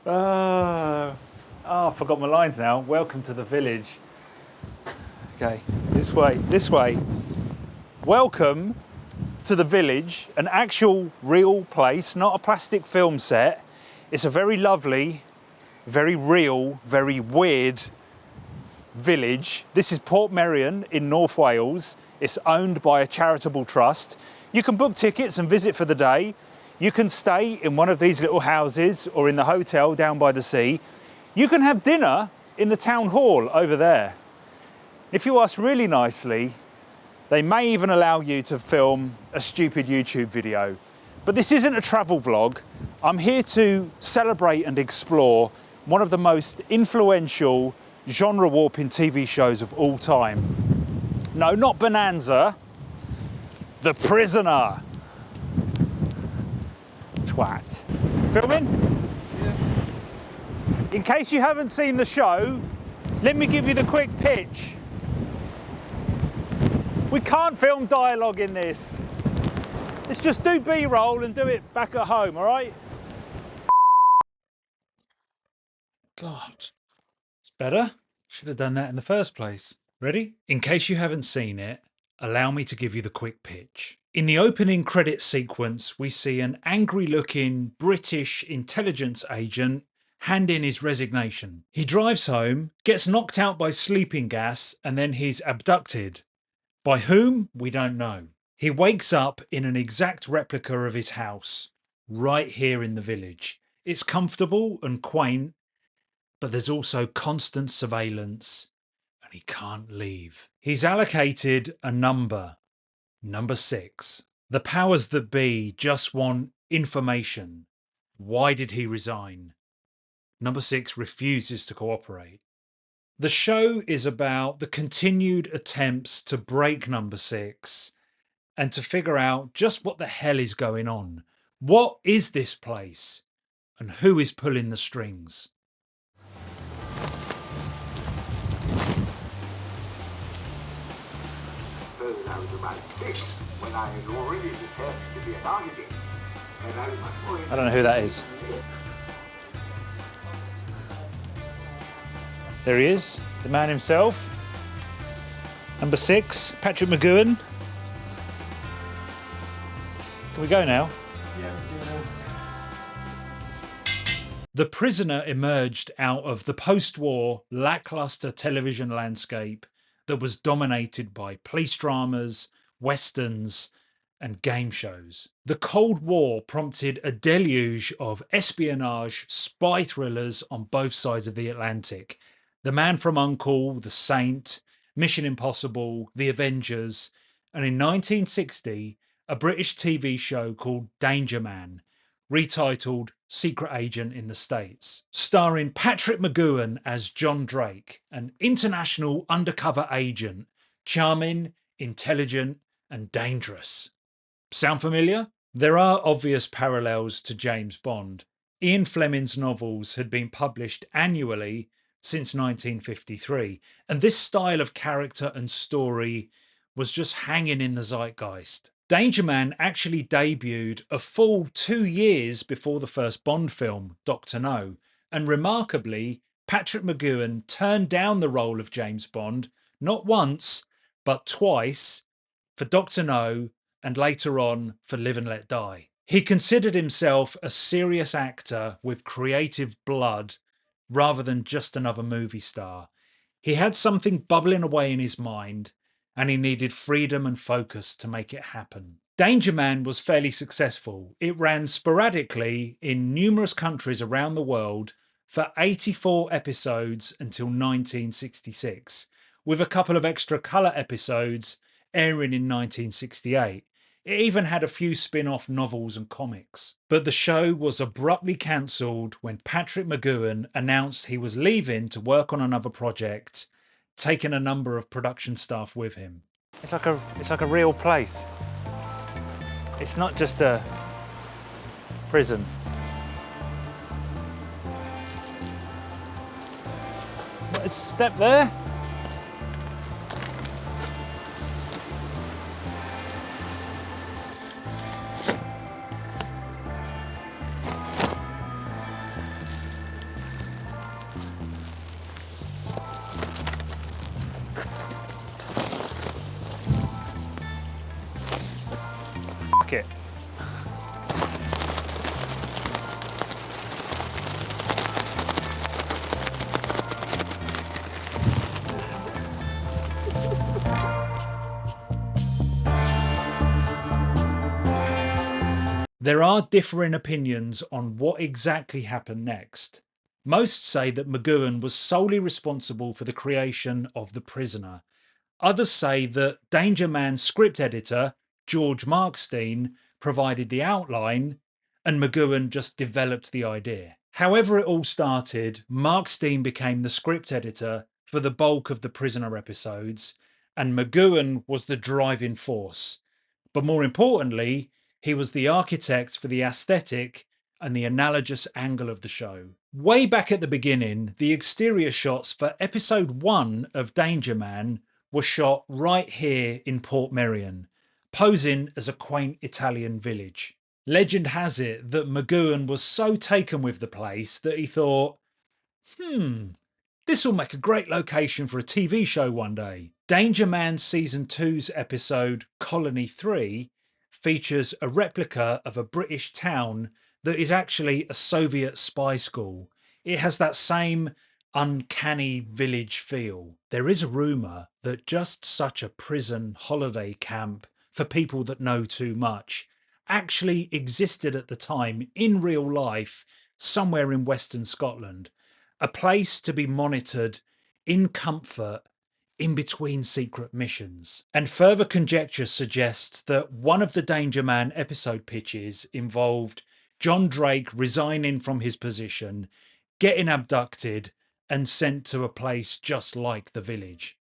Oh, I forgot my lines now. Welcome to the village. Okay, this way, this way. Welcome to the village, an actual real place, not a plastic film set. It's a very lovely, very real, very weird village. This is Portmeirion in North Wales. It's owned by a charitable trust. You can book tickets and visit for the day. You can stay in one of these little houses or in the hotel down by the sea. You can have dinner in the town hall over there. If you ask really nicely, they may even allow you to film a stupid YouTube video. But this isn't a travel vlog. I'm here to celebrate and explore one of the most influential genre-warping TV shows of all time. No, not Bonanza, The Prisoner. Twat. Filming? Yeah. In case you haven't seen the show, let me give you the quick pitch. We can't film dialogue in this. Let's just do B-roll and do it back at home, all right? God, it's better. Should have done that in the first place. Ready? In case you haven't seen it, allow me to give you the quick pitch. In the opening credit sequence, we see an angry-looking British intelligence agent hand in his resignation. He drives home, gets knocked out by sleeping gas, and then he's abducted. By whom? We don't know. He wakes up in an exact replica of his house, right here in the village. It's comfortable and quaint, but there's also constant surveillance, and he can't leave. He's allocated a number 6. The powers that be just want information. Why did he resign? Number 6 refuses to cooperate. The show is about the continued attempts to break Number 6 and to figure out just what the hell is going on. What is this place? And who is pulling the strings? First I was about 6 when I had already determined to be an architect. And I was much more I don't know who that is. There he is, the man himself. Number 6, Patrick McGoohan. Can we go now? Yeah, we do now. The Prisoner emerged out of the post-war lackluster television landscape that was dominated by police dramas, westerns, and game shows. The Cold War prompted a deluge of espionage spy thrillers on both sides of the Atlantic. The Man from U.N.C.L.E., The Saint, Mission Impossible, The Avengers, and in 1960, a British TV show called Danger Man, retitled Secret Agent in the States, starring Patrick McGoohan as John Drake, an international undercover agent, charming, intelligent, and dangerous. Sound familiar? There are obvious parallels to James Bond. Ian Fleming's novels had been published annually since 1953, and this style of character and story was just hanging in the zeitgeist. Danger Man actually debuted a full 2 years before the first Bond film, Dr. No, and remarkably, Patrick McGoohan turned down the role of James Bond not once, but twice, for Dr. No and later on for Live and Let Die. He considered himself a serious actor with creative blood rather than just another movie star. He had something bubbling away in his mind, and he needed freedom and focus to make it happen. Danger Man was fairly successful. It ran sporadically in numerous countries around the world for 84 episodes until 1966, with a couple of extra colour episodes airing in 1968. It even had a few spin-off novels and comics. But the show was abruptly cancelled when Patrick McGoohan announced he was leaving to work on another project, taking a number of production staff with him. It's like a real place. It's not just a prison. There's a step there. There are differing opinions on what exactly happened next. Most say that McGowan was solely responsible for the creation of The Prisoner. Others say that Danger Man's script editor, George Markstein, provided the outline and McGowan just developed the idea. However it all started, Markstein became the script editor for the bulk of the Prisoner episodes, and McGowan was the driving force. But more importantly, he was the architect for the aesthetic and the analogous angle of the show. Way back at the beginning, the exterior shots for episode 1 of Danger Man were shot right here in Portmeirion, posing as a quaint Italian village. Legend has it that McGowan was so taken with the place that he thought, this will make a great location for a TV show one day. Danger Man Season 2's episode Colony 3 features a replica of a British town that is actually a Soviet spy school. It has that same uncanny village feel. There is a rumour that just such a prison holiday camp for people that know too much actually existed at the time in real life somewhere in Western Scotland. A place to be monitored in comfort in between secret missions. And further conjecture suggests that one of the Danger Man episode pitches involved John Drake resigning from his position, getting abducted and sent to a place just like the village.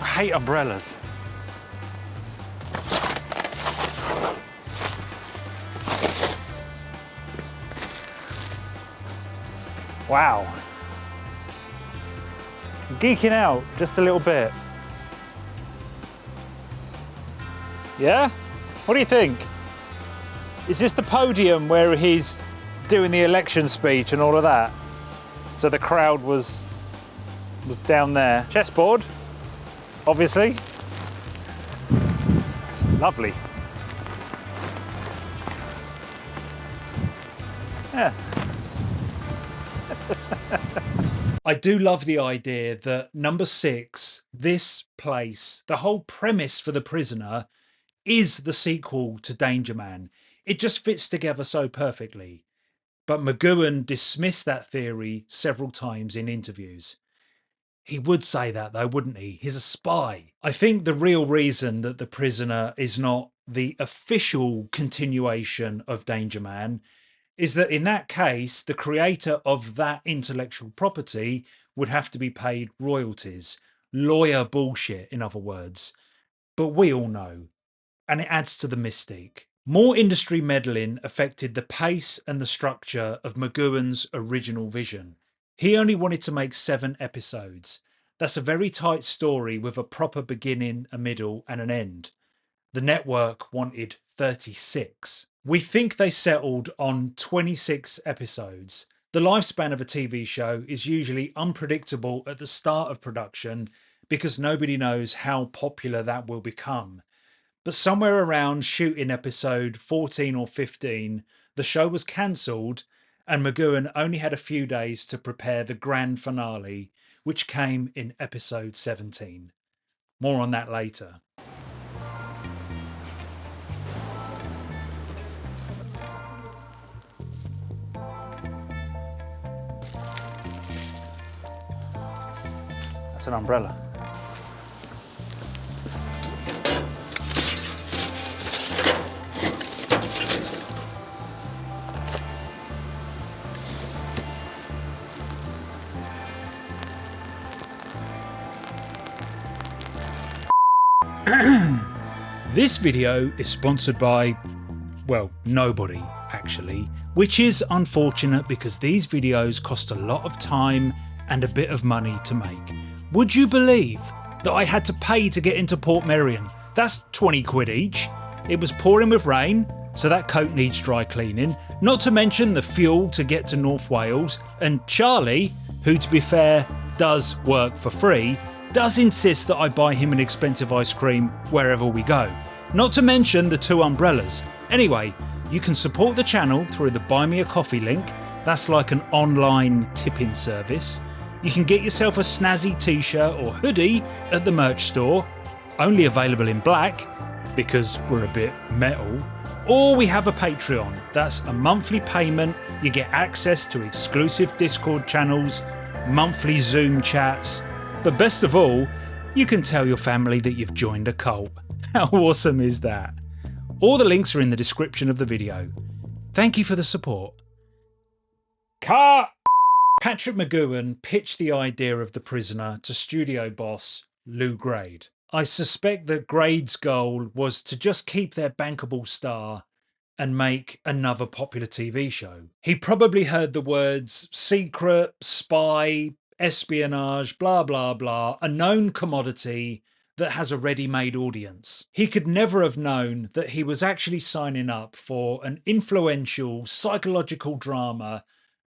I hate umbrellas. Wow. I'm geeking out just a little bit. Yeah? What do you think? Is this the podium where he's doing the election speech and all of that? So the crowd was down there. Chessboard, obviously. It's lovely. Yeah. I do love the idea that number 6, this place, the whole premise for The Prisoner is the sequel to Danger Man. It just fits together so perfectly. But McGowan dismissed that theory several times in interviews. He would say that though, wouldn't he? He's a spy. I think the real reason that The Prisoner is not the official continuation of Danger Man is that in that case, the creator of that intellectual property would have to be paid royalties. Lawyer bullshit, in other words. But we all know. And it adds to the mystique. More industry meddling affected the pace and the structure of McGowan's original vision. He only wanted to make 7 episodes. That's a very tight story with a proper beginning, a middle and an end. The network wanted 36. We think they settled on 26 episodes. The lifespan of a TV show is usually unpredictable at the start of production because nobody knows how popular that will become. But somewhere around shooting episode 14 or 15, the show was cancelled and McGowan only had a few days to prepare the grand finale, which came in episode 17. More on that later. That's an umbrella. This video is sponsored by, well, nobody actually, which is unfortunate because these videos cost a lot of time and a bit of money to make. Would you believe that I had to pay to get into Portmeirion? That's 20 quid each. It was pouring with rain, so that coat needs dry cleaning, not to mention the fuel to get to North Wales, and Charlie, who to be fair does work for free, does insist that I buy him an expensive ice cream wherever we go. Not to mention the 2 umbrellas. Anyway, you can support the channel through the Buy Me a Coffee link. That's like an online tipping service. You can get yourself a snazzy t-shirt or hoodie at the merch store, only available in black because we're a bit metal. Or we have a Patreon. That's a monthly payment. You get access to exclusive Discord channels, monthly Zoom chats, but best of all, you can tell your family that you've joined a cult. How awesome is that? All the links are in the description of the video. Thank you for the support. Cut! Patrick McGoohan pitched the idea of The Prisoner to studio boss Lou Grade. I suspect that Grade's goal was to just keep their bankable star and make another popular TV show. He probably heard the words secret, spy, espionage, blah blah blah, a known commodity that has a ready-made audience. He could never have known that he was actually signing up for an influential psychological drama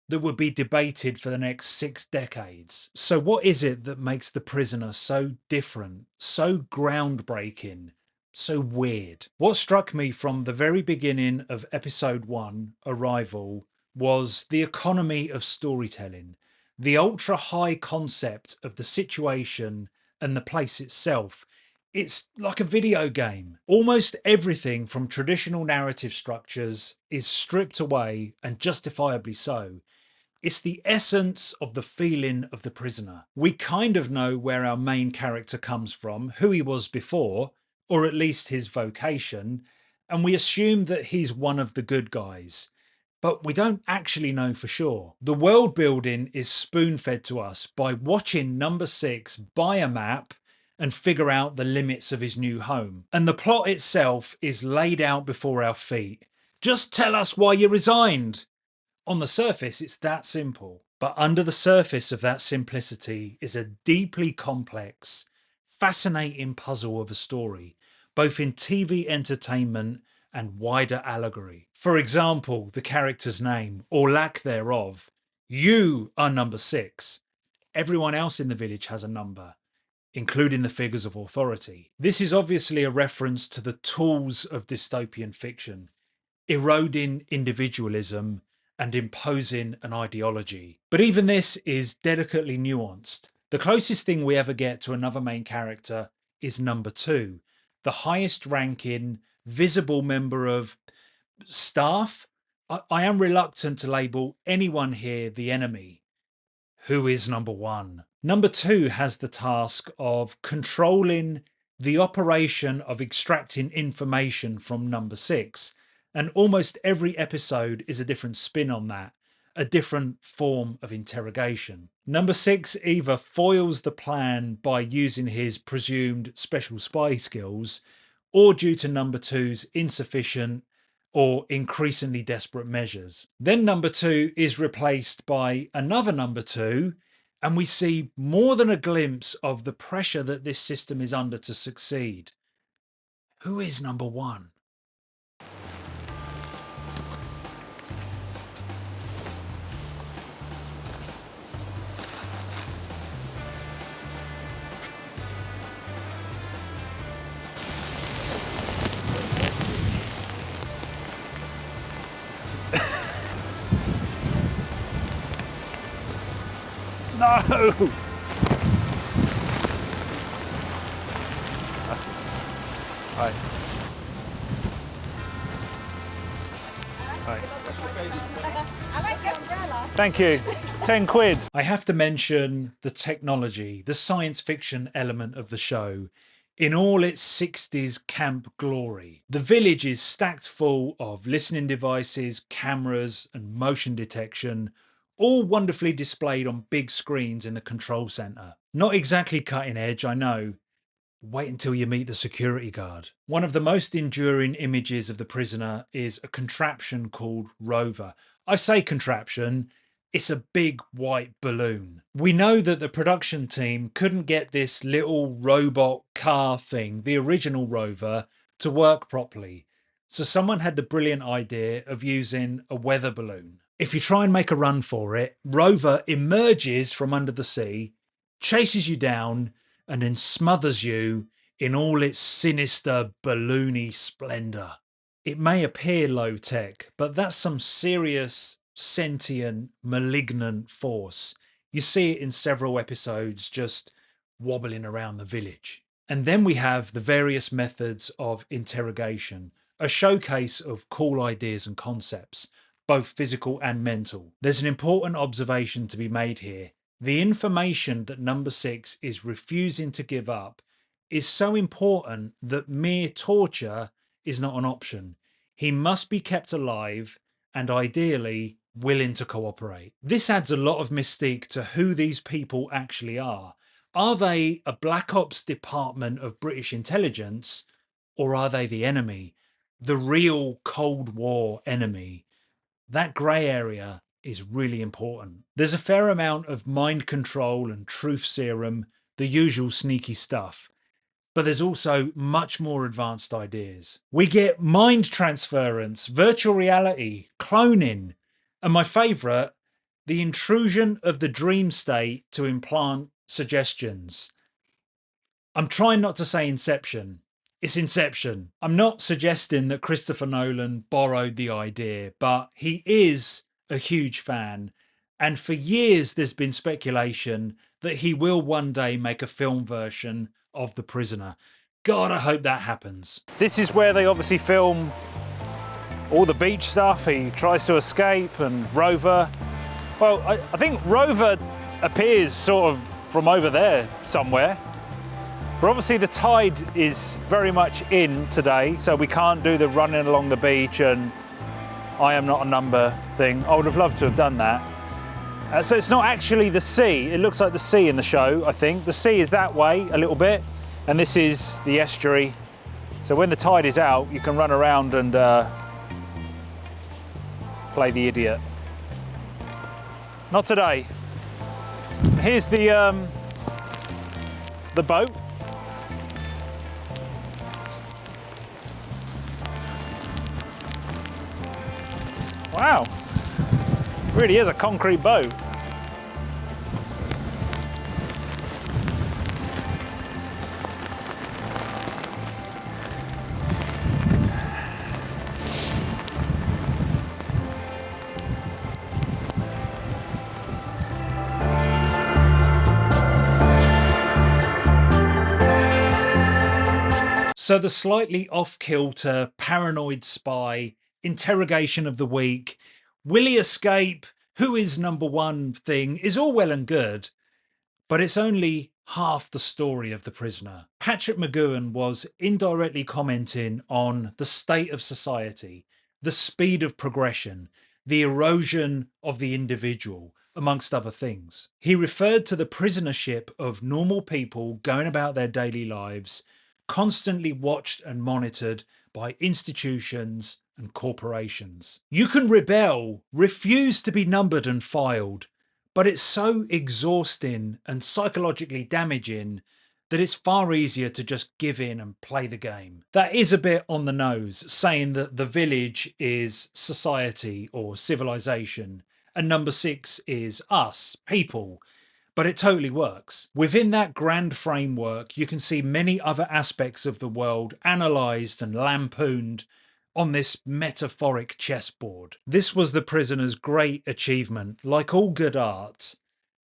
that would be debated for the next 6 decades. So what is it that makes The Prisoner so different, so groundbreaking, so weird? What struck me from the very beginning of episode 1, Arrival, was the economy of storytelling, the ultra high concept of the situation and the place itself. It's like a video game. Almost everything from traditional narrative structures is stripped away, and justifiably so. It's the essence of the feeling of The Prisoner. We kind of know where our main character comes from, who he was before, or at least his vocation, and we assume that he's one of the good guys. But we don't actually know for sure. The world building is spoon-fed to us by watching Number 6 buy a map and figure out the limits of his new home. And the plot itself is laid out before our feet. Just tell us why you resigned. On the surface, it's that simple. But under the surface of that simplicity is a deeply complex, fascinating puzzle of a story, both in TV entertainment and wider allegory. For example, the character's name, or lack thereof. You are Number 6. Everyone else in the village has a number, including the figures of authority. This is obviously a reference to the tools of dystopian fiction, eroding individualism and imposing an ideology. But even this is delicately nuanced. The closest thing we ever get to another main character is Number 2, the highest ranking, visible member of staff. I am reluctant to label anyone here the enemy. Who is Number 1? Number 2 has the task of controlling the operation of extracting information from Number 6. And almost every episode is a different spin on that, a different form of interrogation. Number 6 either foils the plan by using his presumed special spy skills, or due to Number 2's insufficient or increasingly desperate measures. Then Number 2 is replaced by another Number 2, and we see more than a glimpse of the pressure that this system is under to succeed. Who is Number 1? No! Hi. Thank you. 10 quid. I have to mention the technology, the science fiction element of the show, in all its 60s camp glory. The village is stacked full of listening devices, cameras, and motion detection, all wonderfully displayed on big screens in the control centre. Not exactly cutting edge, I know. Wait until you meet the security guard. One of the most enduring images of The Prisoner is a contraption called Rover. I say contraption, it's a big white balloon. We know that the production team couldn't get this little robot car thing, the original Rover, to work properly. So someone had the brilliant idea of using a weather balloon. If you try and make a run for it, Rover emerges from under the sea, chases you down, and then smothers you in all its sinister, balloony splendour. It may appear low-tech, but that's some serious sentient, malignant force. You see it in several episodes just wobbling around the village. And then we have the various methods of interrogation, a showcase of cool ideas and concepts, both physical and mental. There's an important observation to be made here. The information that number 6 is refusing to give up is so important that mere torture is not an option. He must be kept alive and ideally willing to cooperate. This adds a lot of mystique to who these people actually are. Are they a Black Ops department of British intelligence, or are they the enemy? The real Cold War enemy? That grey area is really important. There's a fair amount of mind control and truth serum, the usual sneaky stuff. But there's also much more advanced ideas. We get mind transference, virtual reality, cloning, and my favourite, the intrusion of the dream state to implant suggestions. I'm trying not to say Inception. It's Inception. I'm not suggesting that Christopher Nolan borrowed the idea, but he is a huge fan. And for years, there's been speculation that he will one day make a film version of The Prisoner. God, I hope that happens. This is where they obviously film all the beach stuff. He tries to escape, and Rover. Well, I think Rover appears sort of from over there somewhere. But obviously the tide is very much in today, so we can't do the running along the beach and I am not a number thing. I would have loved to have done that. So it's not actually the sea. It looks like the sea in the show, I think. The sea is that way a little bit, and this is the estuary. So when the tide is out, you can run around and play the idiot. Not today. Here's the boat. Wow, really is a concrete boat. So the slightly off-kilter, paranoid spy, interrogation of the week, will he escape, who is number one thing is all well and good, but it's only half the story of The Prisoner. Patrick McGoohan was indirectly commenting on the state of society, the speed of progression, the erosion of the individual, amongst other things. He referred to the prisonership of normal people going about their daily lives, constantly watched and monitored by institutions and corporations. You can rebel, refuse to be numbered and filed, but it's so exhausting and psychologically damaging that it's far easier to just give in and play the game. That is a bit on the nose, saying that the village is society or civilization and number 6 is us, people. But it totally works. Within that grand framework, you can see many other aspects of the world analysed and lampooned on this metaphoric chessboard. This was The Prisoner's great achievement. Like all good art,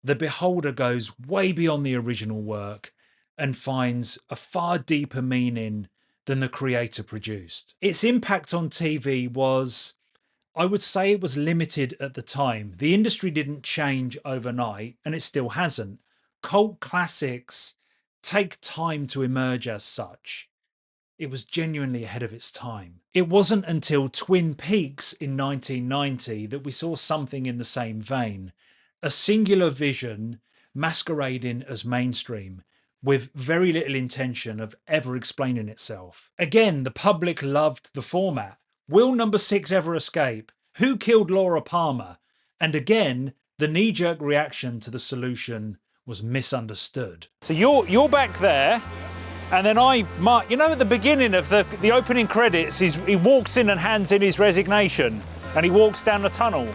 the beholder goes way beyond the original work and finds a far deeper meaning than the creator produced. Its impact on TV was, I would say, it was limited at the time. The industry didn't change overnight, and it still hasn't. Cult classics take time to emerge as such. It was genuinely ahead of its time. It wasn't until Twin Peaks in 1990 that we saw something in the same vein. A singular vision masquerading as mainstream, with very little intention of ever explaining itself. Again, the public loved the format. Will number 6 ever escape? Who killed Laura Palmer? And again, the knee-jerk reaction to the solution was misunderstood. So you're back there, and then you know, at the beginning of the opening credits, he walks in and hands in his resignation, and he walks down the tunnel.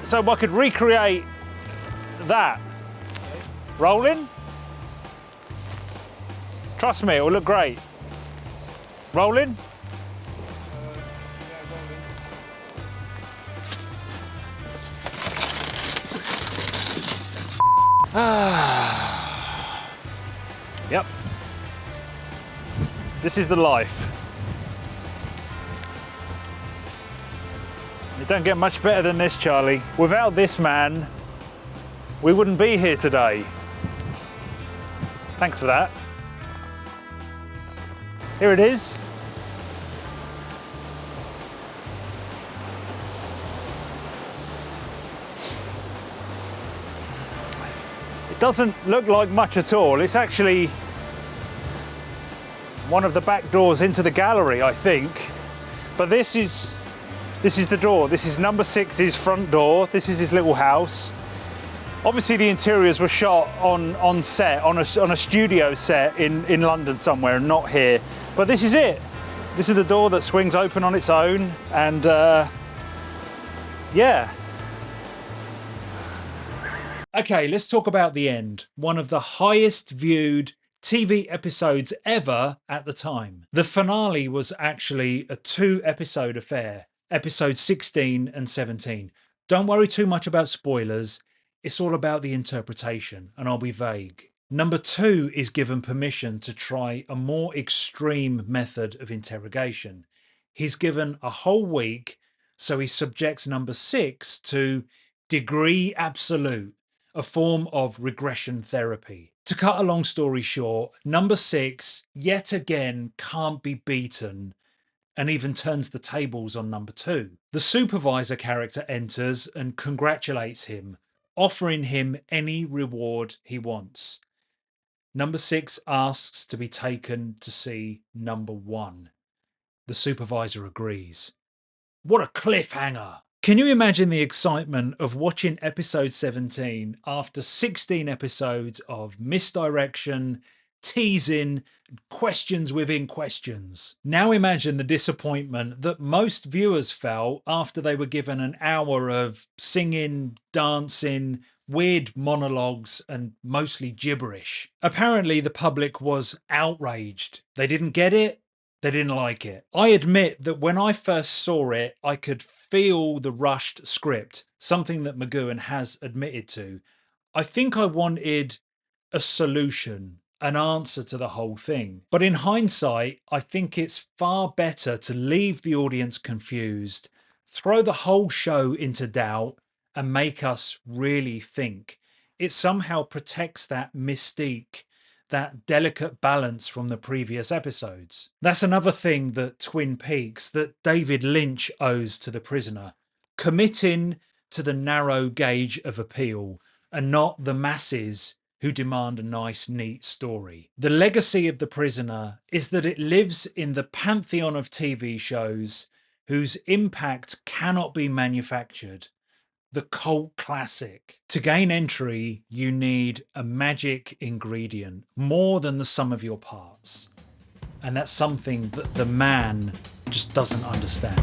So I could recreate that. Rolling? Trust me, it will look great. Rolling? Yep. This is the life. It don't get much better than this, Charlie. Without this man, we wouldn't be here today. Thanks for that. Here it is. It doesn't look like much at all. It's actually one of the back doors into the gallery, I think. But this is the door. This is number 6's front door. This is his little house. Obviously the interiors were shot on set, on a studio set in London somewhere, and not here. But this is it. This is the door that swings open on its own, and yeah. Okay, let's talk about the end. One of the highest viewed TV episodes ever at the time. The finale was actually a 2-episode affair, episode 16 and 17. Don't worry too much about spoilers. It's all about the interpretation, and I'll be vague. Number 2 is given permission to try a more extreme method of interrogation. He's given a whole week, so he subjects number 6 to degree absolute, a form of regression therapy. To cut a long story short, number 6 yet again can't be beaten and even turns the tables on number 2. The supervisor character enters and congratulates him, offering him any reward he wants. Number 6 asks to be taken to see number 1. The supervisor agrees. What a cliffhanger! Can you imagine the excitement of watching episode 17 after 16 episodes of misdirection, teasing, questions within questions? Now imagine the disappointment that most viewers felt after they were given an hour of singing, dancing, weird monologues and mostly gibberish. Apparently the public was outraged. They didn't get it. They didn't like it. I admit that when I first saw it, I could feel the rushed script, something that McGowan has admitted to. I think I wanted a solution, an answer to the whole thing. But in hindsight, I think it's far better to leave the audience confused, throw the whole show into doubt, and make us really think. It somehow protects that mystique, that delicate balance from the previous episodes. That's another thing that Twin Peaks, that David Lynch owes to The Prisoner, committing to the narrow gauge of appeal and not the masses who demand a nice, neat story. The legacy of The Prisoner is that it lives in the pantheon of TV shows whose impact cannot be manufactured. The cult classic. To gain entry, you need a magic ingredient, more than the sum of your parts. And that's something that the man just doesn't understand.